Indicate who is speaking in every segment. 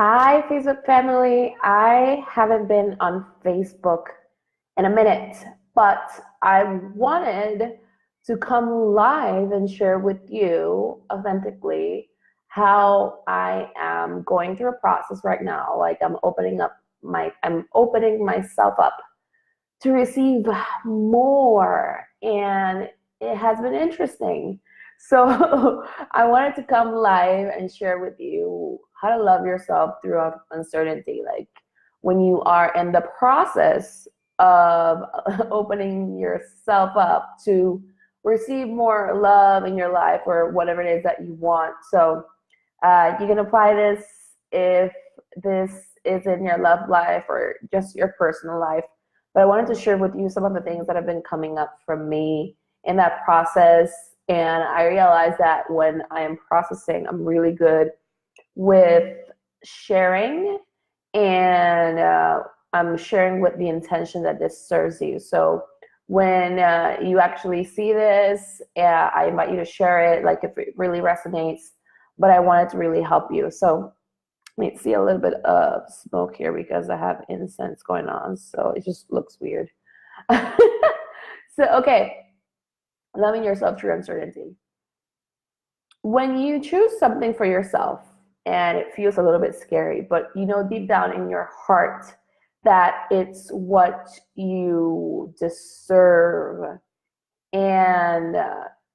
Speaker 1: Hi, Facebook family. I haven't been on Facebook in a minute, but I wanted to come live and share with you authentically how I am going through a process right now. Like I'm opening myself up to receive more, and it has been interesting. So I wanted to come live and share with you how to love yourself through uncertainty. Like when you are in the process of opening yourself up to receive more love in your life or whatever it is that you want. So you can apply this if this is in your love life or just your personal life. But I wanted to share with you some of the things that have been coming up from me in that process. And I realized that when I am processing, I'm really good with sharing, and I'm sharing with the intention that this serves you. So when you actually see this, I invite you to share it, like if it really resonates. But I wanted to really help you. So let me see a little bit of smoke here because I have incense going on, so it just looks weird. So, okay, loving yourself through uncertainty. When you choose something for yourself and it feels a little bit scary, but you know deep down in your heart that it's what you deserve, and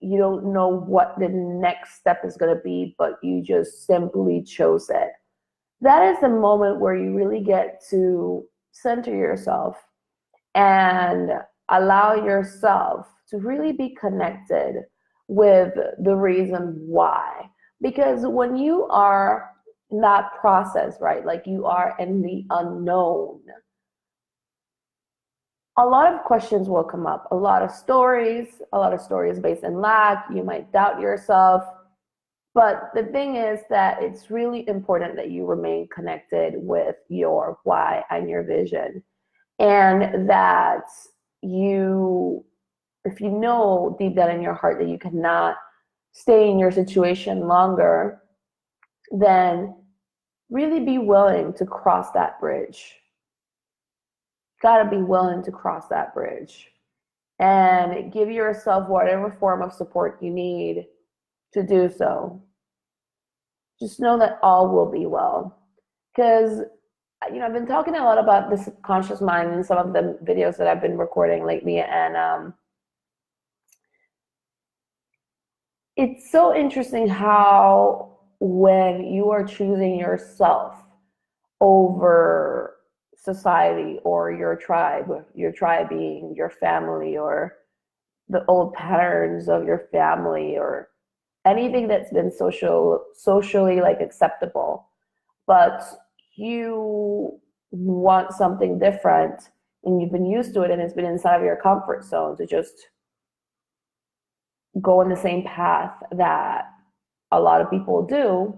Speaker 1: you don't know what the next step is going to be, but you just simply chose it. That is the moment where you really get to center yourself and allow yourself to really be connected with the reason why. Because when you are in that process, right, like you are in the unknown, a lot of questions will come up, a lot of stories based in lack. You might doubt yourself. But the thing is that it's really important that you remain connected with your why and your vision. And that if you know deep down in your heart that you cannot stay in your situation longer, then really be willing to cross that bridge. Gotta be willing to cross that bridge and give yourself whatever form of support you need to do so. Just know that all will be well. Because, I've been talking a lot about the subconscious mind in some of the videos that I've been recording lately. And it's so interesting how when you are choosing yourself over society or your tribe being your family or the old patterns of your family or anything that's been socially like acceptable, but you want something different and you've been used to it and it's been inside of your comfort zone to just go in the same path that a lot of people do,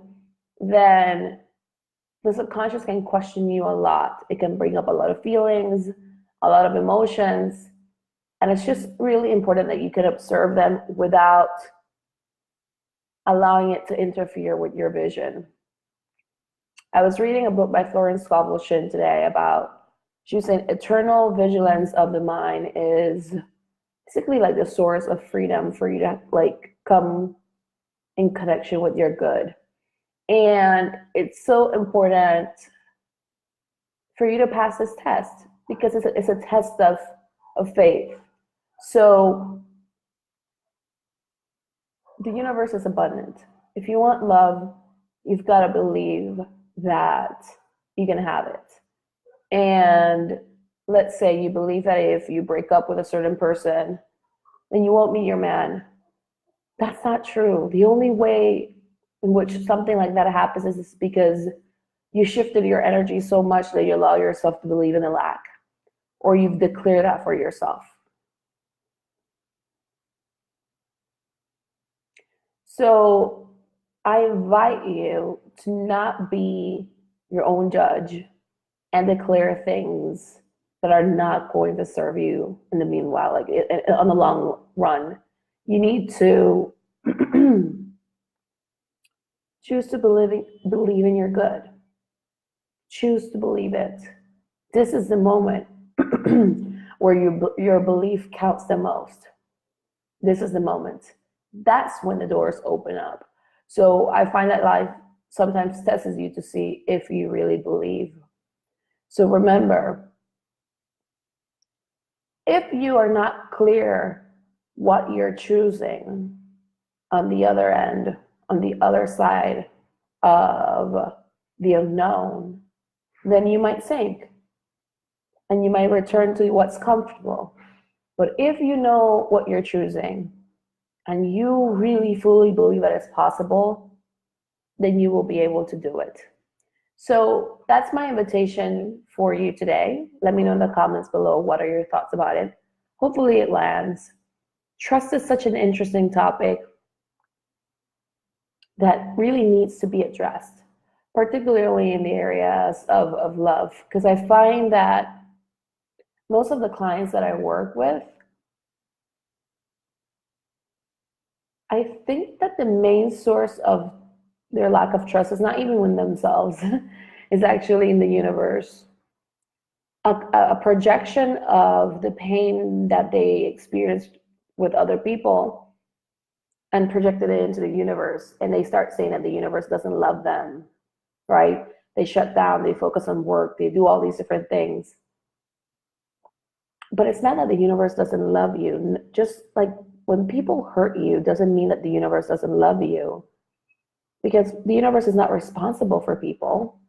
Speaker 1: then the subconscious can question you a lot. It can bring up a lot of feelings, a lot of emotions, and it's just really important that you can observe them without allowing it to interfere with your vision. I was reading a book by Florence Scovel Shinn today about, she was saying, eternal vigilance of the mind is basically like the source of freedom for you to like come in connection with your good. And it's so important for you to pass this test because it's a test of faith. So the universe is abundant. If you want love, you've got to believe that you can have it. And let's say you believe that if you break up with a certain person, then you won't meet your man. That's not true. The only way in which something like that happens is because you shifted your energy so much that you allow yourself to believe in the lack, or you've declared that for yourself. So I invite you to not be your own judge and declare things that are not going to serve you in the meanwhile, like on the long run. You need to choose to believe in your good. Choose to believe it. This is the moment where your belief counts the most. This is the moment. That's when the doors open up. So I find that life sometimes tests you to see if you really believe. So remember, if you are not clear what you're choosing on the other end, on the other side of the unknown, then you might sink and you might return to what's comfortable. But if you know what you're choosing and you really fully believe that it's possible, then you will be able to do it. So that's my invitation for you today. Let me know in the comments below, what are your thoughts about it? Hopefully it lands. Trust is such an interesting topic that really needs to be addressed, particularly in the areas of love, because I find that most of the clients that I work with, I think that the main source of their lack of trust is not even in themselves, is actually in the universe. A projection of the pain that they experienced with other people and projected it into the universe. And they start saying that the universe doesn't love them, right? They shut down, they focus on work, they do all these different things. But it's not that the universe doesn't love you. Just like when people hurt you, doesn't mean that the universe doesn't love you, because the universe is not responsible for people.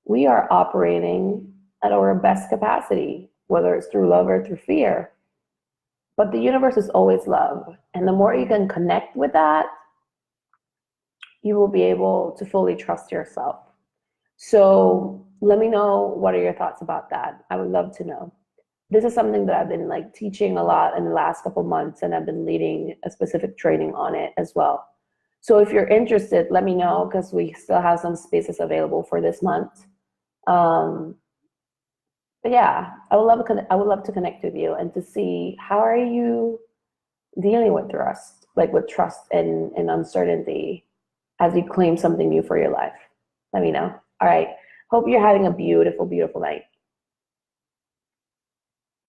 Speaker 1: We are operating at our best capacity, whether it's through love or through fear. But the universe is always love. And the more you can connect with that, you will be able to fully trust yourself. So let me know, what are your thoughts about that? I would love to know. This is something that I've been like teaching a lot in the last couple months, and I've been leading a specific training on it as well. So if you're interested, let me know, because we still have some spaces available for this month. But yeah, I would love to connect with you and to see, how are you dealing with trust, like with trust and uncertainty as you claim something new for your life. Let me know. All right. Hope you're having a beautiful, beautiful night.